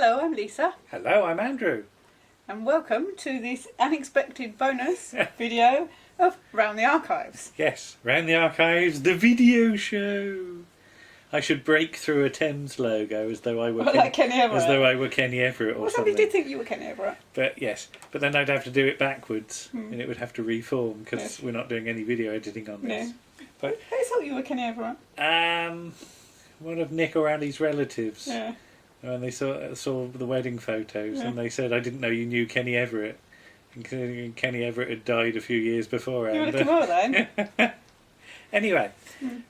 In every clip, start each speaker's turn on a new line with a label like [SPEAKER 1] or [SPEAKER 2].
[SPEAKER 1] Hello, I'm Lisa,
[SPEAKER 2] Hello, I'm Andrew.
[SPEAKER 1] and welcome to this unexpected bonus video of Round the Archives.
[SPEAKER 2] Yes, Round the Archives, the video show. I should break through a Thames logo as though I were
[SPEAKER 1] Like Kenny Everett.
[SPEAKER 2] as though I were Kenny Everett or
[SPEAKER 1] Well,
[SPEAKER 2] something.
[SPEAKER 1] somebody did think you were Kenny Everett.
[SPEAKER 2] But yes, but then I'd have to do it backwards, and it would have to reform because
[SPEAKER 1] Yes.
[SPEAKER 2] we're not doing any video editing on this.
[SPEAKER 1] No.
[SPEAKER 2] But
[SPEAKER 1] I thought you were Kenny Everett.
[SPEAKER 2] one of Nick O'Reilly's relatives,
[SPEAKER 1] Yeah.
[SPEAKER 2] when they saw the wedding photos,
[SPEAKER 1] Yeah.
[SPEAKER 2] and they said, "I didn't know you knew Kenny Everett." And Kenny Everett had died a few years before.
[SPEAKER 1] You would have come over then.
[SPEAKER 2] Anyway,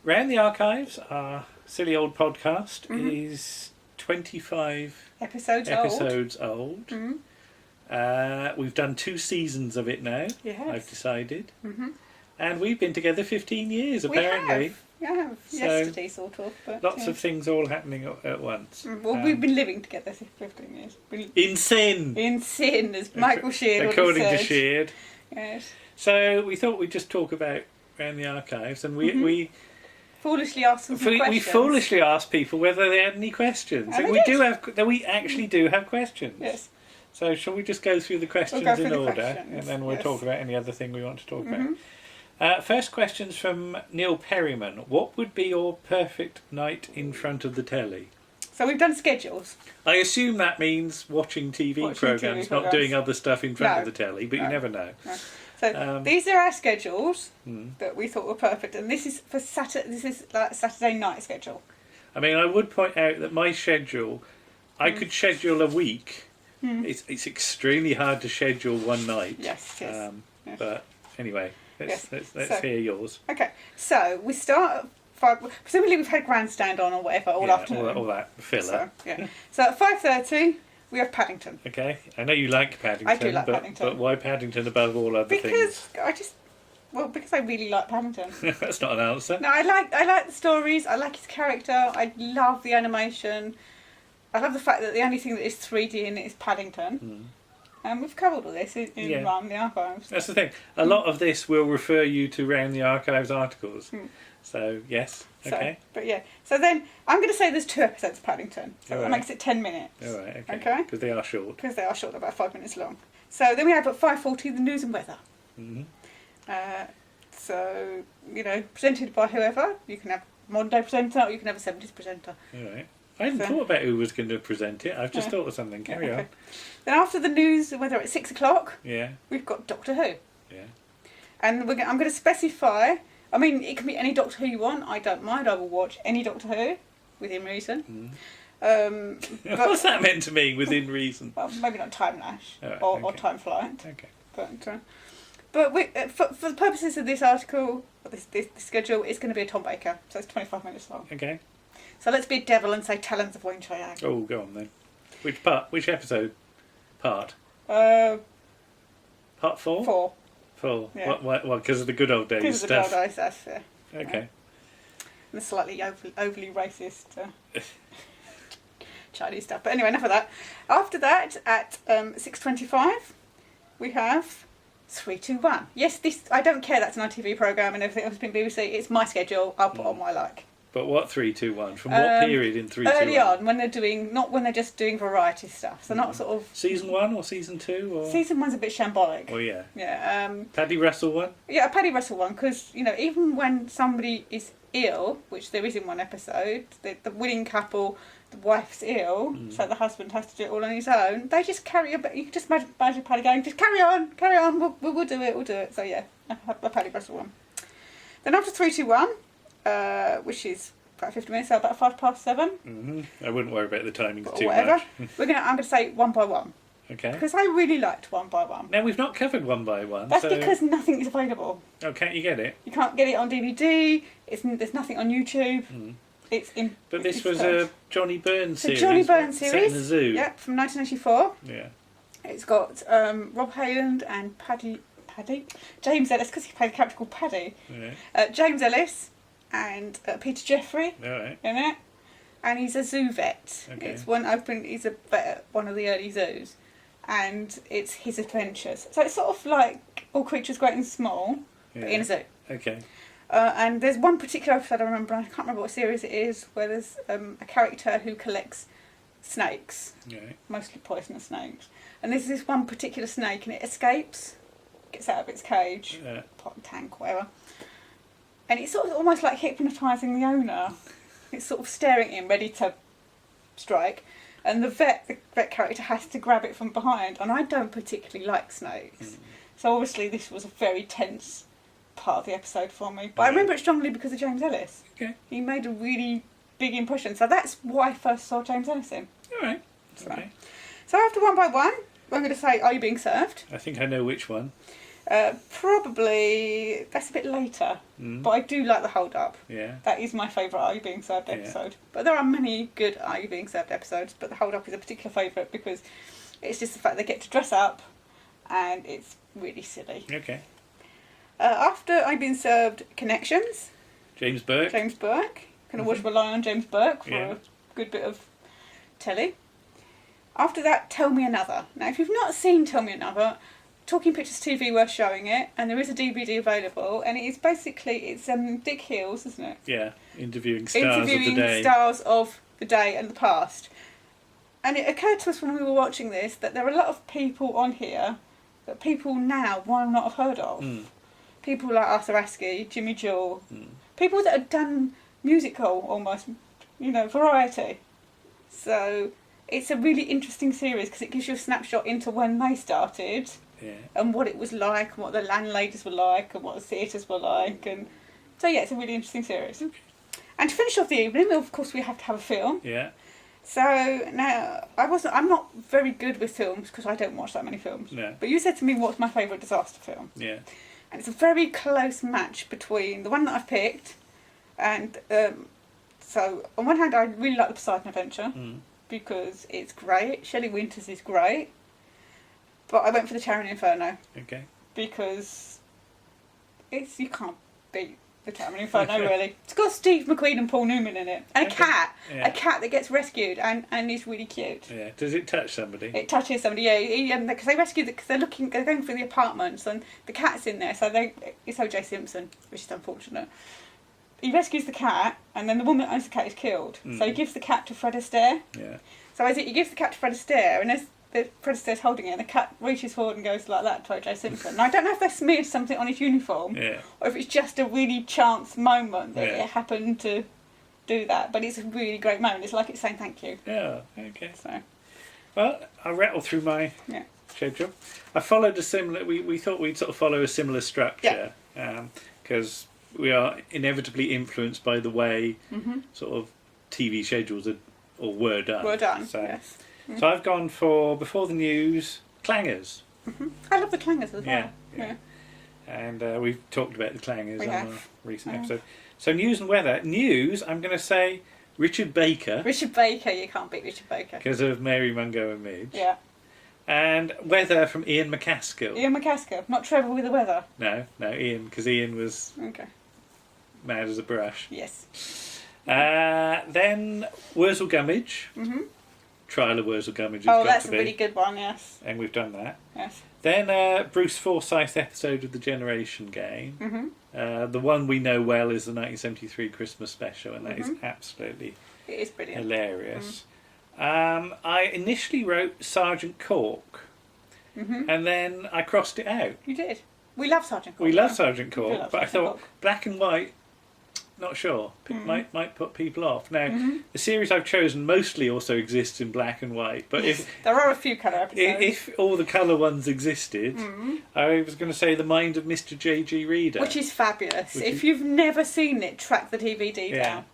[SPEAKER 2] Round the Archives, our silly old podcast, is 25
[SPEAKER 1] Episodes
[SPEAKER 2] old.
[SPEAKER 1] Mm.
[SPEAKER 2] We've done 2 seasons of it now,
[SPEAKER 1] Yes.
[SPEAKER 2] I've decided.
[SPEAKER 1] Mm-hmm.
[SPEAKER 2] And we've been together 15 years, apparently.
[SPEAKER 1] We have.
[SPEAKER 2] So,
[SPEAKER 1] Yesterday, sort of. But,
[SPEAKER 2] Lots of things all happening at once.
[SPEAKER 1] Well, we've been living together for 15 years.
[SPEAKER 2] In sin!
[SPEAKER 1] In sin, as Michael Sheard would have
[SPEAKER 2] According to
[SPEAKER 1] said.
[SPEAKER 2] Sheard.
[SPEAKER 1] Yes.
[SPEAKER 2] So we thought we'd just talk about Round the Archives, and we
[SPEAKER 1] Foolishly asked them some questions.
[SPEAKER 2] we foolishly asked people whether they had any questions.
[SPEAKER 1] And they
[SPEAKER 2] we
[SPEAKER 1] did.
[SPEAKER 2] we actually do have questions.
[SPEAKER 1] Yes.
[SPEAKER 2] So shall we just go through the questions
[SPEAKER 1] We'll go
[SPEAKER 2] in
[SPEAKER 1] through the
[SPEAKER 2] order,
[SPEAKER 1] questions,
[SPEAKER 2] and then we'll
[SPEAKER 1] yes.
[SPEAKER 2] talk about any other thing we want to talk
[SPEAKER 1] Mhm.
[SPEAKER 2] about. First question's from Neil Perryman. What would be your perfect night in front of the telly?
[SPEAKER 1] So we've done schedules.
[SPEAKER 2] I assume that means watching TV
[SPEAKER 1] Watching
[SPEAKER 2] programmes,
[SPEAKER 1] TV
[SPEAKER 2] not
[SPEAKER 1] programmes.
[SPEAKER 2] doing other stuff in front
[SPEAKER 1] No.
[SPEAKER 2] of the telly, but you
[SPEAKER 1] No.
[SPEAKER 2] never know.
[SPEAKER 1] No. So these are our schedules that we thought were perfect, and this is for Saturday. This is like Saturday night schedule.
[SPEAKER 2] I mean, I would point out that my schedule, I could schedule a week. It's extremely hard to schedule one night.
[SPEAKER 1] Yes, yes. Yes.
[SPEAKER 2] But anyway, let's
[SPEAKER 1] So-
[SPEAKER 2] hear yours.
[SPEAKER 1] Okay, so we start at 5. Presumably we've had Grandstand on or whatever all afternoon.
[SPEAKER 2] all that filler.
[SPEAKER 1] So, yeah. So at 5:30 we have Paddington.
[SPEAKER 2] Okay, I know you like Paddington.
[SPEAKER 1] I do like
[SPEAKER 2] but,
[SPEAKER 1] Paddington.
[SPEAKER 2] But why Paddington above all other
[SPEAKER 1] Because because I really like Paddington.
[SPEAKER 2] things? That's not an answer.
[SPEAKER 1] No, I like the stories. I like his character. I love the animation. I love the fact that the only thing that is 3D in it is Paddington. And we've covered all this in
[SPEAKER 2] Yeah.
[SPEAKER 1] Round the Archives.
[SPEAKER 2] That's the thing. A lot of this will refer you to Round the Archives articles. So yes, okay.
[SPEAKER 1] But yeah, so then I'm going to say there's 2 episodes of Paddington. So that
[SPEAKER 2] Alright.
[SPEAKER 1] makes it 10 minutes.
[SPEAKER 2] All right, okay.
[SPEAKER 1] Okay.
[SPEAKER 2] Because they are short.
[SPEAKER 1] Because they are short, about 5 minutes long. So then we have at 5:40 the news and weather.
[SPEAKER 2] Mhm.
[SPEAKER 1] So, presented by whoever. You can have a modern day presenter or you can have a 70s presenter.
[SPEAKER 2] All right. I hadn't
[SPEAKER 1] So-
[SPEAKER 2] thought about who was going to present it. I've just
[SPEAKER 1] Yeah.
[SPEAKER 2] thought of something. Carry
[SPEAKER 1] Okay.
[SPEAKER 2] on.
[SPEAKER 1] Then after the news and weather at 6 o'clock,
[SPEAKER 2] Yeah,
[SPEAKER 1] we've got Doctor Who.
[SPEAKER 2] yeah.
[SPEAKER 1] And I'm going to specify, I mean, it can be any Doctor Who you want. I don't mind. I will watch any Doctor Who within reason. But
[SPEAKER 2] What's that meant to mean within reason?
[SPEAKER 1] well, maybe not Time Lash
[SPEAKER 2] Alright,
[SPEAKER 1] or
[SPEAKER 2] okay.
[SPEAKER 1] Time Flight.
[SPEAKER 2] Okay.
[SPEAKER 1] But for the purposes of this article, this schedule, it's going to be a Tom Baker. So it's 25 minutes long.
[SPEAKER 2] Okay.
[SPEAKER 1] So let's be a devil and say Talons of Wayne Chiang.
[SPEAKER 2] Oh, go on then. Which part? Which episode? Part? Part 4?
[SPEAKER 1] 4.
[SPEAKER 2] 4.
[SPEAKER 1] Yeah.
[SPEAKER 2] What? Because of the good old days
[SPEAKER 1] Because of the
[SPEAKER 2] stuff.
[SPEAKER 1] Wild Eyes, that's it.
[SPEAKER 2] Okay.
[SPEAKER 1] And the slightly overly racist Chinese stuff. But anyway, enough of that. After that, at 6:25, we have 3-2-1. Yes, this I don't care. That's an ITV programme and everything else has been BBC. It's my schedule. I'll put on what I like.
[SPEAKER 2] But what 3, 2, 1? From what period in 3, 2, 1?
[SPEAKER 1] Early on, when they're just doing variety stuff. So not sort of
[SPEAKER 2] Season 1 or Season 2? Or...
[SPEAKER 1] season 1's a bit shambolic.
[SPEAKER 2] Oh, yeah.
[SPEAKER 1] Yeah.
[SPEAKER 2] Paddy Russell 1?
[SPEAKER 1] Yeah, a Paddy Russell one, because, even when somebody is ill, which there is in one episode, the winning couple, the wife's ill, so the husband has to do it all on his own, they just carry a you can just imagine Paddy going, just carry on, we'll do it. So yeah, a Paddy Russell one. Then after 3-2-1, which is about 50 minutes, so about 7:05,
[SPEAKER 2] I wouldn't worry about the timings
[SPEAKER 1] or
[SPEAKER 2] too
[SPEAKER 1] whatever,
[SPEAKER 2] much.
[SPEAKER 1] I'm going to say 1 by 1,
[SPEAKER 2] Okay.
[SPEAKER 1] because I really liked 1 by 1.
[SPEAKER 2] Now, we've not covered 1 by 1.
[SPEAKER 1] That's
[SPEAKER 2] so...
[SPEAKER 1] because nothing is available.
[SPEAKER 2] Oh, can't you get it?
[SPEAKER 1] You can't get it on DVD. There's nothing on YouTube. It's in.
[SPEAKER 2] But this
[SPEAKER 1] it's
[SPEAKER 2] was
[SPEAKER 1] search.
[SPEAKER 2] a Johnny Burns
[SPEAKER 1] The
[SPEAKER 2] series.
[SPEAKER 1] Johnny Burns
[SPEAKER 2] set
[SPEAKER 1] series.
[SPEAKER 2] in a zoo.
[SPEAKER 1] Yeah, from 1984.
[SPEAKER 2] Yeah.
[SPEAKER 1] It's got Rob Hayland and James Ellis, because he played a character called Paddy.
[SPEAKER 2] Yeah.
[SPEAKER 1] James Ellis and Peter Jeffrey
[SPEAKER 2] All right.
[SPEAKER 1] in it, and he's a zoo vet.
[SPEAKER 2] Okay.
[SPEAKER 1] He's a vet at one of the early zoos, and it's his adventures. So it's sort of like All Creatures Great and Small, but in a zoo.
[SPEAKER 2] Okay.
[SPEAKER 1] And there's one particular episode I remember, I can't remember what series it is, where there's a character who collects snakes,
[SPEAKER 2] Right.
[SPEAKER 1] mostly poisonous snakes. And there's this one particular snake, and it escapes, gets out of its cage, pot, tank, whatever. And it's sort of almost like hypnotising the owner. It's sort of staring at him, ready to strike. And the vet character has to grab it from behind. And I don't particularly like snakes. So obviously this was a very tense part of the episode for me. But I remember it strongly because of James Ellis.
[SPEAKER 2] Okay.
[SPEAKER 1] He made a really big impression. So that's what I first saw James Ellis in.
[SPEAKER 2] All right. Okay.
[SPEAKER 1] So after One by One, I'm going to say, Are You Being Served?
[SPEAKER 2] I think I know which one.
[SPEAKER 1] Probably, that's a bit later. But I do like The Hold Up.
[SPEAKER 2] Yeah.
[SPEAKER 1] That is my favourite Are You Being Served episode. But there are many good Are You Being Served episodes, but The Hold Up is a particular favourite because it's just the fact they get to dress up and it's really silly.
[SPEAKER 2] Okay.
[SPEAKER 1] After Are You Being Served, Connections.
[SPEAKER 2] James Burke.
[SPEAKER 1] James Burke. Can always rely on James Burke for a good bit of telly. After that, Tell Me Another. Now, if you've not seen Tell Me Another, Talking Pictures TV were showing it, and there is a DVD available, and it is basically, it's Dick Hills, isn't it?
[SPEAKER 2] Yeah, interviewing stars of the day.
[SPEAKER 1] Stars of the day and the past. And it occurred to us when we were watching this that there are a lot of people on here that people now will not have heard of. People like Arthur Askey, Jimmy Jewell, people that have done musical almost, variety. So it's a really interesting series because it gives you a snapshot into when they started.
[SPEAKER 2] Yeah.
[SPEAKER 1] And what it was like, and what the landladies were like, and what the theatres were like, and so it's a really interesting series.
[SPEAKER 2] Okay.
[SPEAKER 1] And to finish off the evening, of course, we have to have a film.
[SPEAKER 2] Yeah.
[SPEAKER 1] So now I'm not very good with films because I don't watch that many films.
[SPEAKER 2] No.
[SPEAKER 1] But you said to me, "What's my favourite disaster film?"
[SPEAKER 2] Yeah.
[SPEAKER 1] And it's a very close match between the one that I've picked, and so on one hand, I really like The Poseidon Adventure because it's great. Shelley Winters is great. But I went for the Towering Inferno.
[SPEAKER 2] Okay.
[SPEAKER 1] Because you can't beat the Towering Inferno, really. It's got Steve McQueen and Paul Newman in it. And a cat.
[SPEAKER 2] Yeah.
[SPEAKER 1] A cat that gets rescued and is really cute.
[SPEAKER 2] Yeah. Does it touch somebody?
[SPEAKER 1] It touches somebody, yeah. Because they rescued because they're going through the apartments and the cat's in there. So it's O.J. Simpson, which is unfortunate. He rescues the cat, and then the woman that owns the cat is killed. So he gives the cat to Fred Astaire.
[SPEAKER 2] Yeah.
[SPEAKER 1] So he gives the cat to Fred Astaire, and the Fred Astaire's holding it, and the cat reaches forward and goes like that to O.J. Simpson. And I don't know if they smeared something on his uniform, or if it's just a really chance moment that it happened to do that. But it's a really great moment. It's like it's saying thank you.
[SPEAKER 2] Yeah. Okay.
[SPEAKER 1] So.
[SPEAKER 2] Well, I'll rattle through my schedule. I followed a similar. We thought we'd sort of follow a similar structure because we are inevitably influenced by the way sort of TV schedules were done.
[SPEAKER 1] Were done.
[SPEAKER 2] So,
[SPEAKER 1] yes.
[SPEAKER 2] So I've gone for Before the News, Clangers.
[SPEAKER 1] I love the Clangers as well.
[SPEAKER 2] Yeah. And we've talked about the Clangers on a recent
[SPEAKER 1] Yeah.
[SPEAKER 2] episode. So news and weather. News, I'm going to say Richard Baker.
[SPEAKER 1] Richard Baker, you can't beat Richard Baker.
[SPEAKER 2] Because of Mary Mungo and Midge.
[SPEAKER 1] Yeah.
[SPEAKER 2] And weather from Ian McCaskill.
[SPEAKER 1] Ian McCaskill, not Trevor with the weather.
[SPEAKER 2] No, Ian, because Ian was mad as a brush.
[SPEAKER 1] Yes.
[SPEAKER 2] Then Wurzel Gummidge. Trial of Wurzel Gummidge has got
[SPEAKER 1] that's
[SPEAKER 2] to
[SPEAKER 1] a
[SPEAKER 2] be.
[SPEAKER 1] really good one, yes.
[SPEAKER 2] And we've done that.
[SPEAKER 1] Yes.
[SPEAKER 2] Then Bruce Forsyth episode of The Generation Game. The one we know well is the 1973 Christmas special, and that is absolutely
[SPEAKER 1] it is brilliant.
[SPEAKER 2] Hilarious. I initially wrote Sergeant Cork, and then I crossed it out.
[SPEAKER 1] You did. We love Sergeant Cork.
[SPEAKER 2] We love Sergeant Cork,
[SPEAKER 1] love
[SPEAKER 2] but I
[SPEAKER 1] Sergeant
[SPEAKER 2] thought
[SPEAKER 1] Cork.
[SPEAKER 2] black and white, not sure. Might put people off. Now, the series I've chosen mostly also exists in black and white, but if
[SPEAKER 1] There are a few colour episodes.
[SPEAKER 2] if all the colour ones existed, I was going to say The Mind of Mr. J.G. Reader.
[SPEAKER 1] Which is fabulous. If you've never seen it, track the DVD down.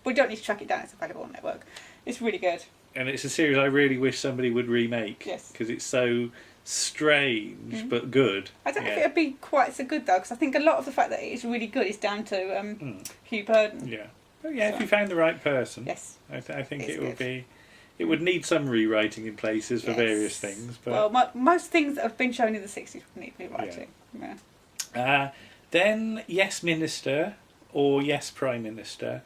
[SPEAKER 1] We don't need to track it down, it's available on network. It's really good.
[SPEAKER 2] And it's a series I really wish somebody would remake.
[SPEAKER 1] Yes.
[SPEAKER 2] Because it's so strange but good.
[SPEAKER 1] I don't know if it would be quite so good though, because I think a lot of the fact that it is really good is down to Hugh Burden.
[SPEAKER 2] Yeah. But yeah, if you found the right person,
[SPEAKER 1] Yes.
[SPEAKER 2] I think
[SPEAKER 1] It's
[SPEAKER 2] it would
[SPEAKER 1] good.
[SPEAKER 2] be. It would need some rewriting in places for various things. But
[SPEAKER 1] Well, most things that have been shown in the 60s would need rewriting. Yeah.
[SPEAKER 2] then Yes Minister or Yes Prime Minister.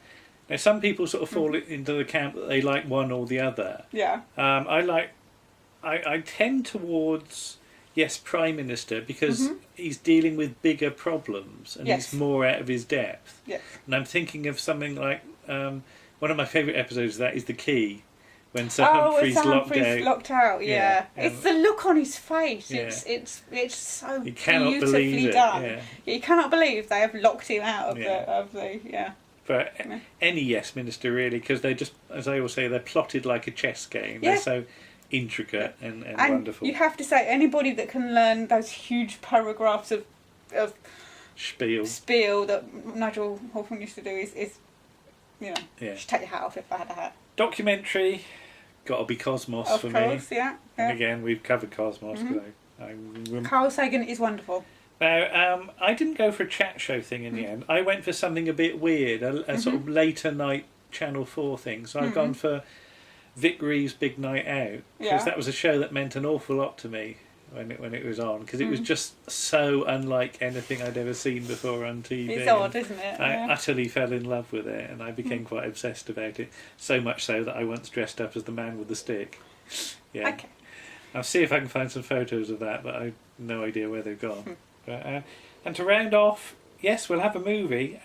[SPEAKER 2] Now some people sort of fall into the camp that they like one or the other.
[SPEAKER 1] Yeah.
[SPEAKER 2] I tend towards Yes Prime Minister because he's dealing with bigger problems and
[SPEAKER 1] Yes.
[SPEAKER 2] he's more out of his depth.
[SPEAKER 1] Yes.
[SPEAKER 2] And I'm thinking of something like one of my favourite episodes of that is The Key, when Sir Humphrey's
[SPEAKER 1] locked out. Yeah, it's the look on his face.
[SPEAKER 2] Yeah.
[SPEAKER 1] It's so
[SPEAKER 2] you cannot
[SPEAKER 1] beautifully
[SPEAKER 2] believe
[SPEAKER 1] done.
[SPEAKER 2] it. Yeah.
[SPEAKER 1] You cannot believe they have locked him out of the
[SPEAKER 2] But any Yes Minister really, because they just, as I always say, they're plotted like a chess game. They're so intricate and wonderful.
[SPEAKER 1] You have to say, anybody that can learn those huge paragraphs of spiel that Nigel Hawthorne used to do is just take your hat off if I had a hat.
[SPEAKER 2] Documentary, got to be Cosmos for me. Of course,
[SPEAKER 1] yeah.
[SPEAKER 2] And again, we've covered Cosmos.
[SPEAKER 1] Carl Sagan is wonderful.
[SPEAKER 2] Now, I didn't go for a chat show thing in the end. I went for something a bit weird, a sort of later night Channel 4 thing. So I've gone for Vic Reeves' Big Night Out, because that was a show that meant an awful lot to me when it was on, because it was just so unlike anything I'd ever seen before on TV.
[SPEAKER 1] It's odd, isn't it?
[SPEAKER 2] I utterly fell in love with it, and I became quite obsessed about it. So much so that I once dressed up as the man with the stick. Yeah. Okay. I'll see if I can find some photos of that, but I've no idea where they've gone. But, and to round off, yes, we'll have a movie.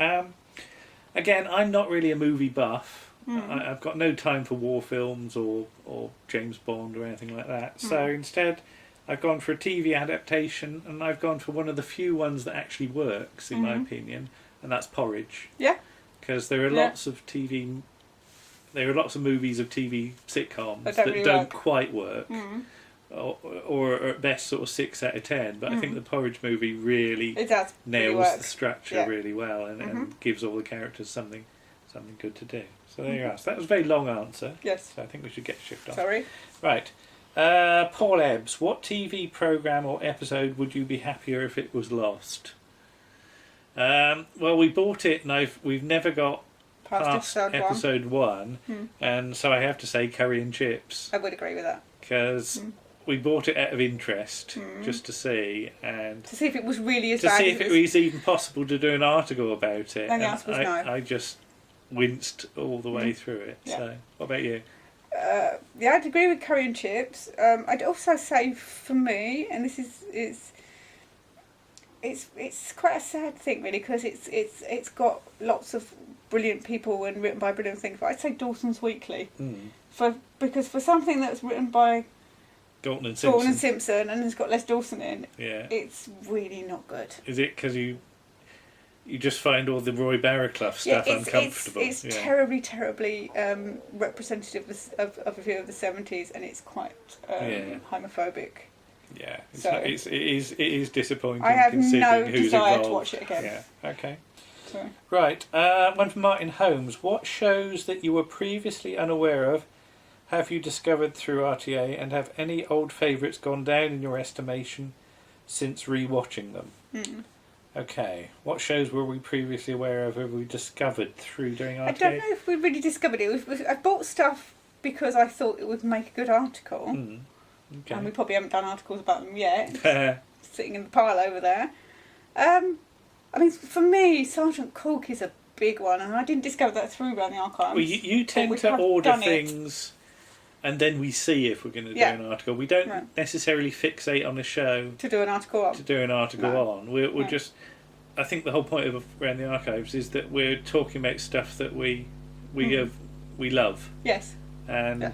[SPEAKER 2] Again, I'm not really a movie buff. I've got no time for war films or James Bond or anything like that. So instead, I've gone for a TV adaptation, and I've gone for one of the few ones that actually works, in my opinion, and that's Porridge. Yeah. Because there are lots of TV... There are lots of movies of TV sitcoms that don't quite work. Or at best sort of 6 out of 10, but I think the Porridge movie really nails the structure really well and gives all the characters something good to do. So there you are. So that was a very long answer. Yes. So I think we should get shift on. Sorry. Right. Paul Ebbs, what TV programme or episode would you be happier if it was lost? Well, we bought it and we've never got past episode 1, and so I have to say Curry and Chips.
[SPEAKER 1] I would agree with that.
[SPEAKER 2] Because... we bought it out of interest, just to see, and
[SPEAKER 1] to see if it was really as bad.
[SPEAKER 2] To see if it was even possible to do an article about it.
[SPEAKER 1] And the answer was no.
[SPEAKER 2] I just winced all the way through it. Yeah. So, what about you?
[SPEAKER 1] I'd agree with Curry and Chips. I'd also say for me, and this is it's quite a sad thing really, because it's got lots of brilliant people and written by brilliant things. But I'd say Dawson's Weekly, because for something that's written by
[SPEAKER 2] Dalton and
[SPEAKER 1] Simpson, and it's got Les Dawson in. Yeah, it's really not good.
[SPEAKER 2] Is it because you just find all the Roy Barraclough stuff uncomfortable?
[SPEAKER 1] It's terribly representative of a view of the 70s, and it's quite homophobic.
[SPEAKER 2] Yeah, it is disappointing.
[SPEAKER 1] I have
[SPEAKER 2] considering
[SPEAKER 1] no
[SPEAKER 2] who's
[SPEAKER 1] desire
[SPEAKER 2] involved.
[SPEAKER 1] to watch it again.
[SPEAKER 2] Yeah, okay. Sorry. Right, one from Martin Holmes. What shows that you were previously unaware of have you discovered through RTA, and have any old favourites gone down in your estimation since re-watching them? Okay, what shows were we previously aware of, have we discovered through doing RTA?
[SPEAKER 1] I don't know if we really discovered it. I bought stuff because I thought it would make a good article. Okay. And we probably haven't done articles about them yet. Sitting in the pile over there. I mean, for me, Sergeant Cook is a big one, and I didn't discover that through around the archives.
[SPEAKER 2] Well, you tend to order things... and then we see if we're going to do an article. We don't necessarily fixate on a show
[SPEAKER 1] to do an article
[SPEAKER 2] on. We're just... I think the whole point of Around the Archives is that we're talking about stuff that we love.
[SPEAKER 1] Yes.
[SPEAKER 2] And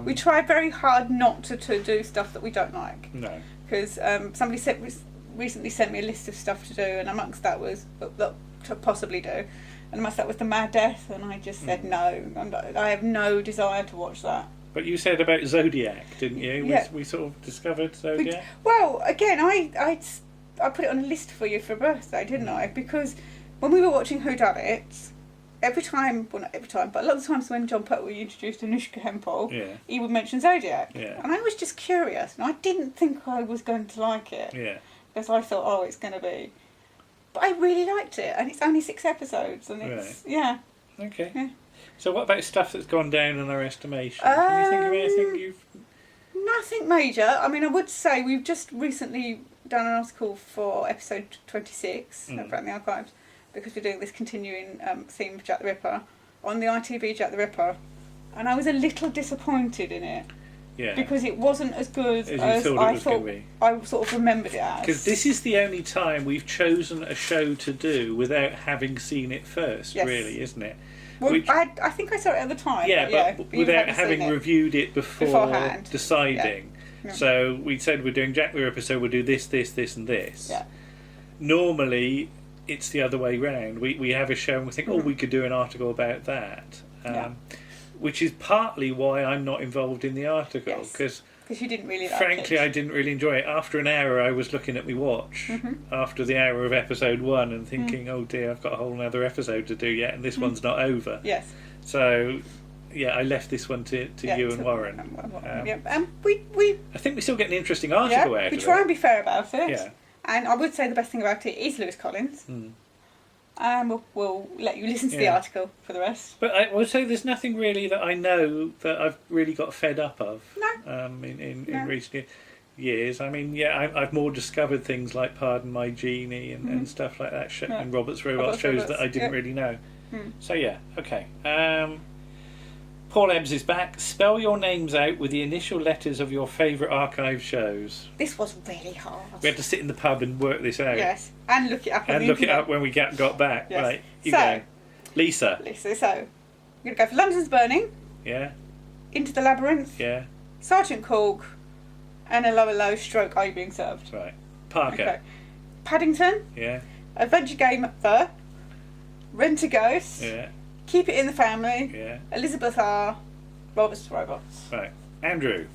[SPEAKER 1] we try very hard not to do stuff that we don't like.
[SPEAKER 2] No.
[SPEAKER 1] Because somebody recently sent me a list of stuff to do, and amongst that was to possibly do, and amongst that was The Mad Death, and I just said no. I have no desire to watch that.
[SPEAKER 2] But you said about Zodiac, didn't you? Yeah. We sort of discovered Zodiac.
[SPEAKER 1] Well, again, I put it on a list for you for a birthday, didn't I? Because when we were watching Whodunit, every time, well not every time, but a lot of times when John Pertwee introduced Anushka Hempel, he would mention Zodiac. Yeah. And I was just curious, and I didn't think I was going to like it. Yeah. Because I thought, it's going to be... But I really liked it, and it's only 6 episodes, and it's... Right. Yeah.
[SPEAKER 2] Okay. Yeah. So what about stuff that's gone down in our estimation? Can you think of anything you've...
[SPEAKER 1] Nothing major. I mean, I would say we've just recently done an article for episode 26 of Around the Archives, because we're doing this continuing theme of Jack the Ripper, on the ITV Jack the Ripper, and I was a little disappointed in it. Yeah. Because it wasn't as good as I thought I sort of remembered it as.
[SPEAKER 2] Because this is the only time we've chosen a show to do without having seen it first, really, isn't it?
[SPEAKER 1] Well, I think I saw it at the time.
[SPEAKER 2] Yeah, but without having reviewed it beforehand, deciding.
[SPEAKER 1] Yeah.
[SPEAKER 2] So we said we're doing Jack Lear episode, we'll do this, this, this and this.
[SPEAKER 1] Yeah.
[SPEAKER 2] Normally, it's the other way round. We have a show and we think, we could do an article about that. Which is partly why I'm not involved in the article. Because
[SPEAKER 1] you didn't really like
[SPEAKER 2] frankly, I didn't really enjoy it. After an hour, I was looking at my watch after the hour of episode 1 and thinking, oh dear, I've got a whole other episode to do yet, and this one's not over.
[SPEAKER 1] Yes.
[SPEAKER 2] So, I left this one to you and Warren. I think we still get an interesting article out of it.
[SPEAKER 1] We try and be fair about it.
[SPEAKER 2] Yeah.
[SPEAKER 1] And I would say the best thing about it is Lewis Collins. And we'll let you listen to the article for the rest.
[SPEAKER 2] But I would say there's nothing really that I know that I've really got fed up of.
[SPEAKER 1] No.
[SPEAKER 2] In recent years. I mean, I've more discovered things like Pardon My Genie and stuff like that, and Robert's Robots shows that I didn't really know. So okay. Paul Ebbs is back. Spell your names out with the initial letters of your favourite archive shows.
[SPEAKER 1] This was really hard.
[SPEAKER 2] We had to sit in the pub and work this out.
[SPEAKER 1] Yes, and look it up.
[SPEAKER 2] When we got back.
[SPEAKER 1] Yes.
[SPEAKER 2] Right, you go. Lisa, so
[SPEAKER 1] I'm going to go for London's Burning.
[SPEAKER 2] Yeah.
[SPEAKER 1] Into the Labyrinth.
[SPEAKER 2] Yeah.
[SPEAKER 1] Sergeant Cork. And a low stroke Are You Being Served.
[SPEAKER 2] Right. Parker.
[SPEAKER 1] Okay. Paddington.
[SPEAKER 2] Yeah.
[SPEAKER 1] Adventure Game The. Rent a Ghost.
[SPEAKER 2] Yeah.
[SPEAKER 1] Keep It in the Family.
[SPEAKER 2] Yeah.
[SPEAKER 1] Elizabeth R. Robert's Robots.
[SPEAKER 2] Right. Andrew.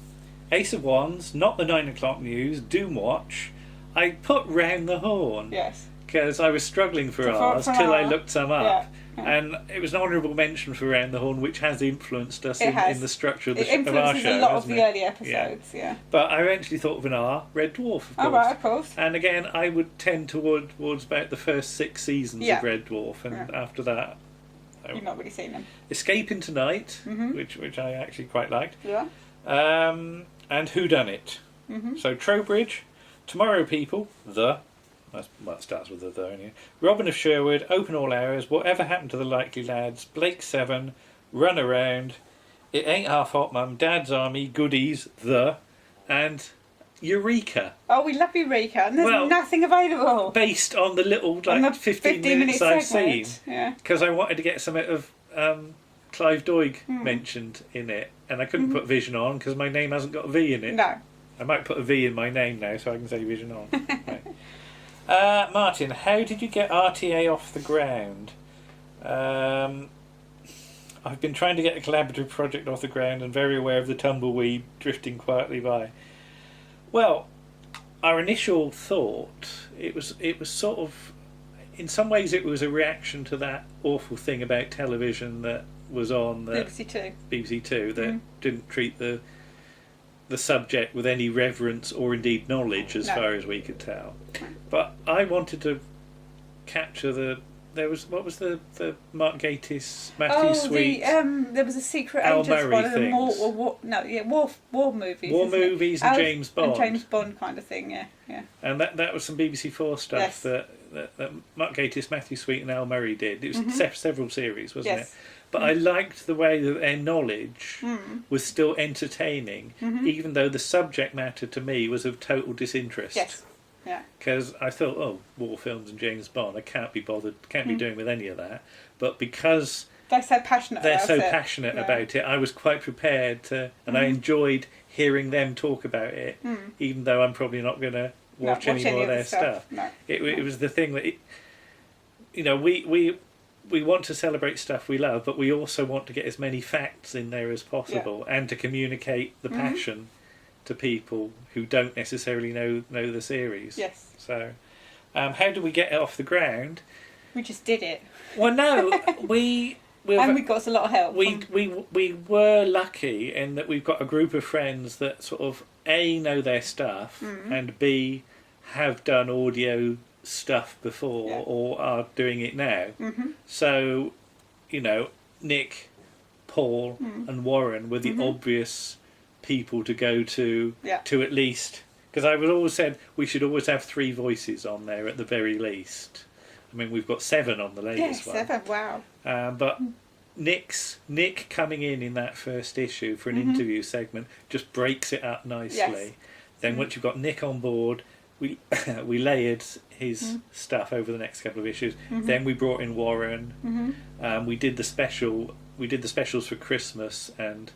[SPEAKER 2] Ace of Wands, Not the 9 o'clock News, Doom Watch. I put Round the Horn.
[SPEAKER 1] Yes.
[SPEAKER 2] Because I was struggling for R's till I looked some up. Yeah. And it was an honourable mention for Round the Horn, which has influenced us in the structure of our show. It
[SPEAKER 1] influences a lot of the early episodes,
[SPEAKER 2] But I eventually thought of an R, Red Dwarf, of course.
[SPEAKER 1] Oh, right, of course.
[SPEAKER 2] And again, I would tend towards about the first 6 seasons of Red Dwarf, and after that...
[SPEAKER 1] You've not really seen them.
[SPEAKER 2] Escape into Night, which I actually quite liked.
[SPEAKER 1] Yeah.
[SPEAKER 2] And Whodunit. So Trowbridge, Tomorrow People, that starts with the anyway. Robin of Sherwood, Open All Hours, Whatever Happened to the Likely Lads, Blake 7, Run Around, It Ain't Half Hot Mum, Dad's Army, Goodies, and Eureka.
[SPEAKER 1] Oh, we love Eureka, and there's nothing available.
[SPEAKER 2] Based on the little 15 minutes I've seen.
[SPEAKER 1] Yeah.
[SPEAKER 2] Because I wanted to get something of Clive Doig mentioned in it, and I couldn't put Vision on because my name hasn't got a V in it.
[SPEAKER 1] No.
[SPEAKER 2] I might put a V in my name now so I can say Vision on. Right. Martin, how did you get RTA off the ground? I've been trying to get a collaborative project off the ground and very aware of the tumbleweed drifting quietly by. Well, our initial thought, it was sort of, in some ways it was a reaction to that awful thing about television that was on BBC Two that didn't treat the subject with any reverence or indeed knowledge as far as we could tell. But I wanted to capture what was the Mark Gatiss, Matthew Sweet?
[SPEAKER 1] There was a secret agent one of the war movies.
[SPEAKER 2] War movies and James Bond.
[SPEAKER 1] And James Bond kind of thing, yeah.
[SPEAKER 2] And that was some BBC4 stuff that Mark Gatiss, Matthew Sweet and Al Murray did. It was several series, wasn't it? But I liked the way that their knowledge was still entertaining, even though the subject matter to me was of total disinterest.
[SPEAKER 1] Yes. Yeah.
[SPEAKER 2] Because I thought, war films and James Bond, I can't be bothered, can't be doing with any of that. But because
[SPEAKER 1] they're so passionate
[SPEAKER 2] about it, I was quite prepared to, and I enjoyed hearing them talk about it, even though I'm probably not going to watch any more of their stuff.
[SPEAKER 1] No.
[SPEAKER 2] It was the thing that, we want to celebrate stuff we love, but we also want to get as many facts in there as possible and to communicate the passion to people who don't necessarily know the series.
[SPEAKER 1] Yes.
[SPEAKER 2] So, how do we get it off the ground?
[SPEAKER 1] We just did it.
[SPEAKER 2] Well, no, we
[SPEAKER 1] got a lot of help.
[SPEAKER 2] We were lucky in that we've got a group of friends that sort of A, know their stuff, and B, have done audio stuff before or are doing it now. So, Nick, Paul and Warren were the obvious people to go to at least, because I would always said we should always have 3 voices on there at the very least. I mean, we've got 7 on the latest one.
[SPEAKER 1] 7, wow.
[SPEAKER 2] But Nick coming in that first issue for an interview segment just breaks it up nicely. Then once you've got Nick on board, we we layered his stuff over the next couple of issues. Then we brought in Warren. We did the specials for Christmas and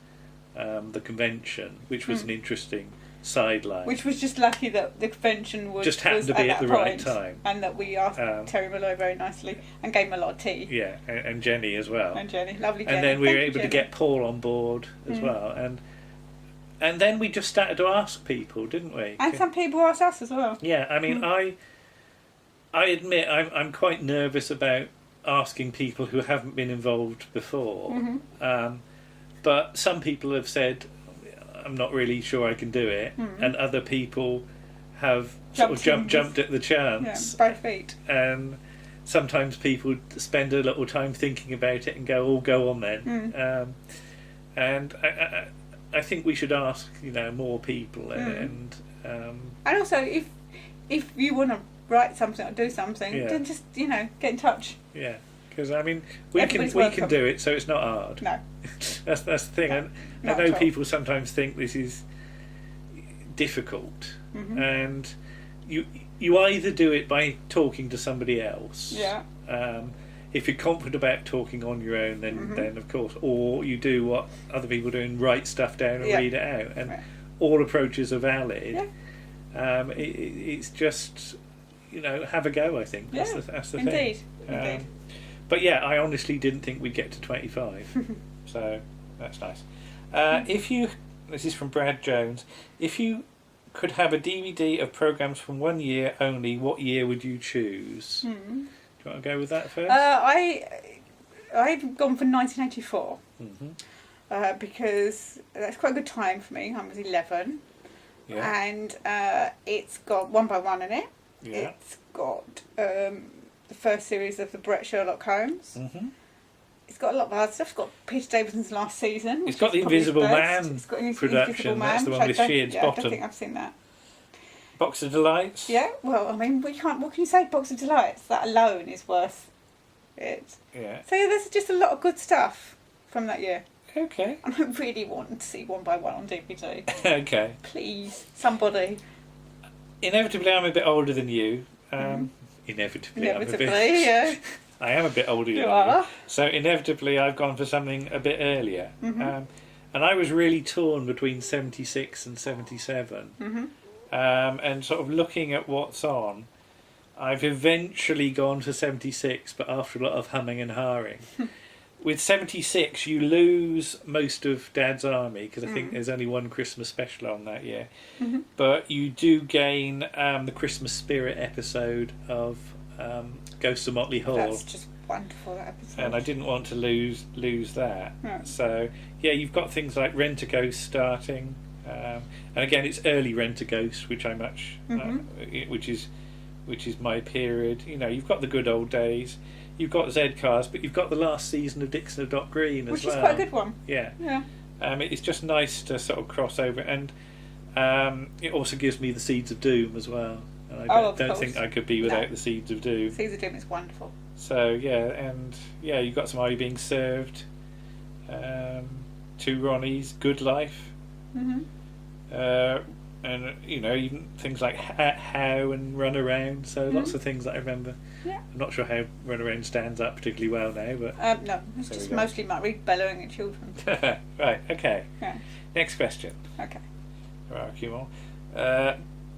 [SPEAKER 2] the convention, which was an interesting sideline.
[SPEAKER 1] Which was just lucky that the convention
[SPEAKER 2] just happened to be at the right time,
[SPEAKER 1] and that we asked Terry Malloy very nicely and gave him a lot of tea.
[SPEAKER 2] Yeah, and Jenny as well.
[SPEAKER 1] And Jenny, lovely Jenny.
[SPEAKER 2] And then we were able to get Paul on board as well, and then we just started to ask people, didn't we?
[SPEAKER 1] And some people asked us as well.
[SPEAKER 2] Yeah, I mean, I admit I'm quite nervous about asking people who haven't been involved before. But some people have said, I'm not really sure I can do it, and other people have jumped at the chance.
[SPEAKER 1] Yeah, both feet.
[SPEAKER 2] And sometimes people spend a little time thinking about it and go, "Oh, go on then." And I think we should ask, more people, and
[SPEAKER 1] also if you want to write something or do something, then just get in touch.
[SPEAKER 2] Yeah, because I mean we can do it, so it's not hard.
[SPEAKER 1] No,
[SPEAKER 2] that's the thing. I know people sometimes think this is difficult, and you either do it by talking to somebody else.
[SPEAKER 1] Yeah.
[SPEAKER 2] If you're confident about talking on your own, then of course, or you do what other people do and write stuff down and read it out, and all approaches are valid. Yeah. It's just have a go. I think that's the
[SPEAKER 1] Indeed.
[SPEAKER 2] thing.
[SPEAKER 1] Indeed.
[SPEAKER 2] But yeah, I honestly didn't think we'd get to 25, so that's nice. This is from Brad Jones. If you could have a DVD of programmes from 1 year only, what year would you choose? Do you want to go with that first?
[SPEAKER 1] I've gone for 1984 because that's quite a good time for me. I was 11, and it's got One by One in it. Yeah. It's got the first series of the Brett Sherlock Holmes. It's got a lot of other stuff. It's got Peter Davison's last season.
[SPEAKER 2] It's got the Invisible Man production. That's the one with Sheard's Bottom.
[SPEAKER 1] I don't think I've seen that.
[SPEAKER 2] Box of Delights.
[SPEAKER 1] Yeah, well, I mean, what can you say? Box of Delights. That alone is worth it.
[SPEAKER 2] Yeah.
[SPEAKER 1] So there's just a lot of good stuff from that year.
[SPEAKER 2] Okay.
[SPEAKER 1] And I really want to see One by One on DVD.
[SPEAKER 2] Okay.
[SPEAKER 1] Please, somebody.
[SPEAKER 2] Inevitably, I'm a bit older than you. Inevitably,
[SPEAKER 1] yeah.
[SPEAKER 2] I am a bit older than you. So inevitably, I've gone for something a bit earlier. And I was really torn between 76 and 77. And sort of looking at what's on, I've eventually gone for 76, but after a lot of humming and hawing. With 76, you lose most of Dad's Army, because I think there's only one Christmas special on that year. But you do gain the Christmas Spirit episode of Ghosts of Motley Hall.
[SPEAKER 1] That's just wonderful, that episode.
[SPEAKER 2] And I didn't want to lose that. No. So, yeah, you've got things like Rent-A-Ghost starting. And again, it's early Rent-A-Ghost, which I much... which is my period. You've got the good old days. You've got Z-Cars, but you've got the last season of Dixon of Dock Green as well.
[SPEAKER 1] Which is quite a good one.
[SPEAKER 2] Yeah. It's just nice to sort of cross over, and it also gives me the Seeds of Doom as well. And I don't think I could be without the Seeds of Doom.
[SPEAKER 1] Seeds of Doom is wonderful.
[SPEAKER 2] So you've got some Are You Being Served? Two Ronnies, Good Life. And even things like How and Run Around, so lots of things that I remember. Yeah. I'm not sure how Run Around stands up particularly well now, but
[SPEAKER 1] no, it's just mostly Matt Reed bellowing at children.
[SPEAKER 2] Right, okay.
[SPEAKER 1] Yeah.
[SPEAKER 2] Next question.
[SPEAKER 1] Okay.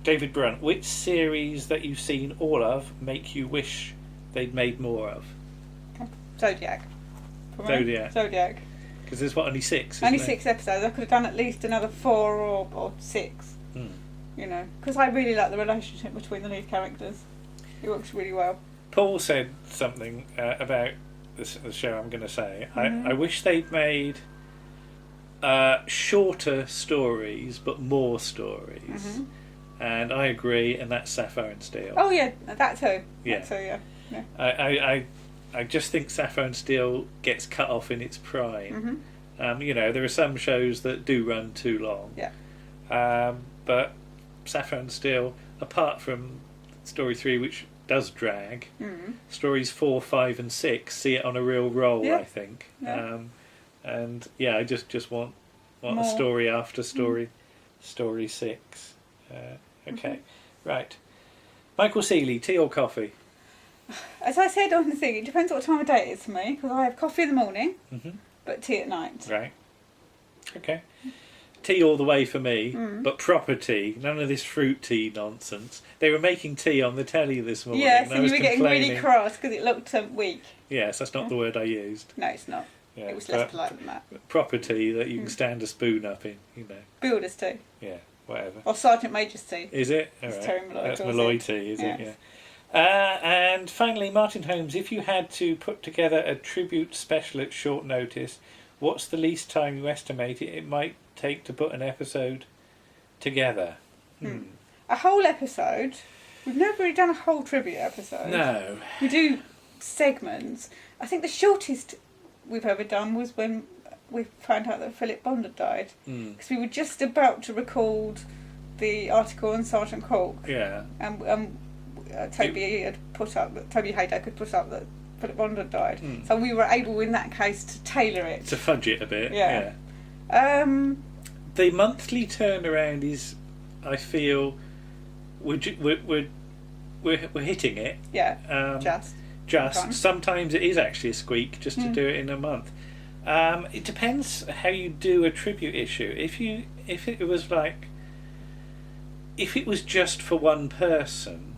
[SPEAKER 2] David Brunt, which series that you've seen all of make you wish they'd made more of?
[SPEAKER 1] Zodiac.
[SPEAKER 2] Zodiac. Because there's only 6.
[SPEAKER 1] Only 6 episodes. I could have done at least another 4 or 6. Because I really like the relationship between the lead characters. It works really well.
[SPEAKER 2] Paul said something about the show. I'm going to say I wish they'd made shorter stories, but more stories. And I agree. And that's Sapphire and Steel.
[SPEAKER 1] Oh yeah, that too.
[SPEAKER 2] Yeah.
[SPEAKER 1] That too,
[SPEAKER 2] yeah. I just think Sapphire and Steel gets cut off in its prime. There are some shows that do run too long.
[SPEAKER 1] Yeah.
[SPEAKER 2] But Sapphire and Steel, apart from story 3, which does drag, stories 4, 5 and 6 see it on a real roll, I think. Yeah. I just want a story after story 6. Okay, right. Michael Seeley, tea or coffee?
[SPEAKER 1] As I said on the thing, it depends what time of day it is for me, because I have coffee in the morning, but tea at night.
[SPEAKER 2] Right. Okay. Tea all the way for me, but proper tea. None of this fruit tea nonsense. They were making tea on the telly this morning.
[SPEAKER 1] Yes, and you were getting really cross because it looked weak.
[SPEAKER 2] Yes, that's not the word I used.
[SPEAKER 1] No, it's not.
[SPEAKER 2] Yeah,
[SPEAKER 1] it was less polite than that.
[SPEAKER 2] Proper tea that you can stand a spoon up in, you know.
[SPEAKER 1] Builder's tea.
[SPEAKER 2] Yeah, whatever.
[SPEAKER 1] Or Sergeant Major's tea.
[SPEAKER 2] Is it? All
[SPEAKER 1] it's
[SPEAKER 2] right.
[SPEAKER 1] Terry Malloy.
[SPEAKER 2] That's Malloy tea, is it? Yeah. And finally, Martin Holmes, if you had to put together a tribute special at short notice, what's the least time you estimate it might take to put an episode together?
[SPEAKER 1] A whole episode? We've never really done a whole tribute episode.
[SPEAKER 2] No.
[SPEAKER 1] We do segments. I think the shortest we've ever done was when we found out that Philip Bond had died. Because we were just about to record the article on Sergeant Cork.
[SPEAKER 2] Yeah.
[SPEAKER 1] And Toby had put up that Toby Haydock had put up that Philip Bond had died. So we were able, in that case, to tailor it.
[SPEAKER 2] To fudge it a bit.
[SPEAKER 1] Yeah.
[SPEAKER 2] The monthly turnaround is, I feel, we're hitting it.
[SPEAKER 1] Yeah.
[SPEAKER 2] Just. Sometimes it is actually a squeak just to do it in a month. It depends how you do a tribute issue. If it was just for one person,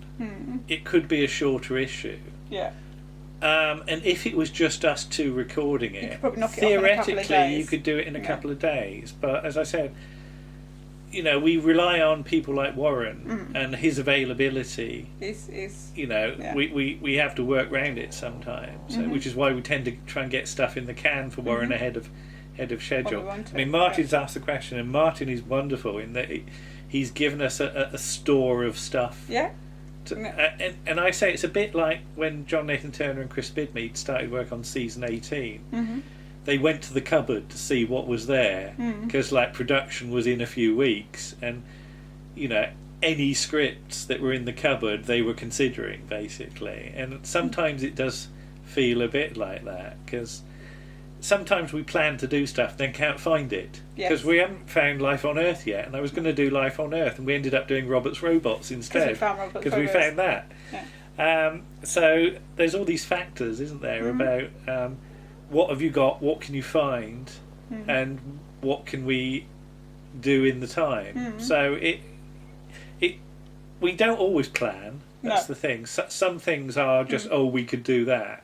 [SPEAKER 2] it could be a shorter issue.
[SPEAKER 1] Yeah.
[SPEAKER 2] And if it was just us two recording it,
[SPEAKER 1] you could probably knock it
[SPEAKER 2] theoretically
[SPEAKER 1] off in a couple of days.
[SPEAKER 2] You could do it in a couple of days. But as I said, you know, we rely on people like Warren and his availability. You know, we have to work around it sometimes, which is why we tend to try and get stuff in the can for Warren ahead of schedule. I mean, Martin's asked the question, and Martin is wonderful in that he's given us a store of stuff.
[SPEAKER 1] Yeah.
[SPEAKER 2] And I say it's a bit like when John Nathan Turner and Chris Bidmead started work on season 18. They went to the cupboard to see what was there because like production was in a few weeks, and you know, any scripts that were in the cupboard they were considering basically. And sometimes it does feel a bit like that because sometimes we plan to do stuff then can't find it because we haven't found Life on Earth yet, and I was going to do Life on Earth and we ended up doing Robert's Robots instead because we found that. So there's all these factors, isn't there, about what have you got, what can you find, and what can we do in the time. So we don't always plan. That's the thing. Some things are just, we could do that.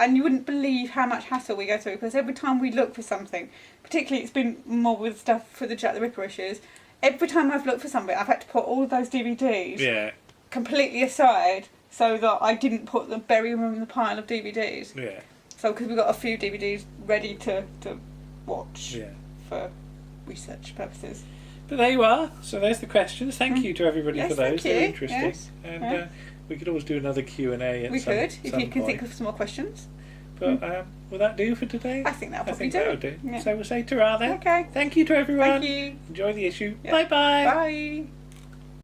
[SPEAKER 1] And you wouldn't believe how much hassle we go through, because every time we look for something, particularly it's been more with stuff for the Jack the Ripper issues, every time I've looked for something, I've had to put all of those DVDs completely aside so that I didn't bury them in the pile of DVDs.
[SPEAKER 2] Yeah.
[SPEAKER 1] So, because we've got a few DVDs ready to watch for research purposes.
[SPEAKER 2] But there you are. So there's the questions. Thank you to everybody for those. They're interesting.
[SPEAKER 1] Yes.
[SPEAKER 2] And we could always do another Q&A at some
[SPEAKER 1] if you can
[SPEAKER 2] point.
[SPEAKER 1] think of some more questions.
[SPEAKER 2] But will that do for today?
[SPEAKER 1] I think that'll probably
[SPEAKER 2] that'll do.
[SPEAKER 1] Yeah.
[SPEAKER 2] So we'll say ta-ra then.
[SPEAKER 1] Okay.
[SPEAKER 2] Thank you to everyone.
[SPEAKER 1] Thank you.
[SPEAKER 2] Enjoy the issue.
[SPEAKER 1] Yeah.
[SPEAKER 2] Bye-bye.
[SPEAKER 1] Bye.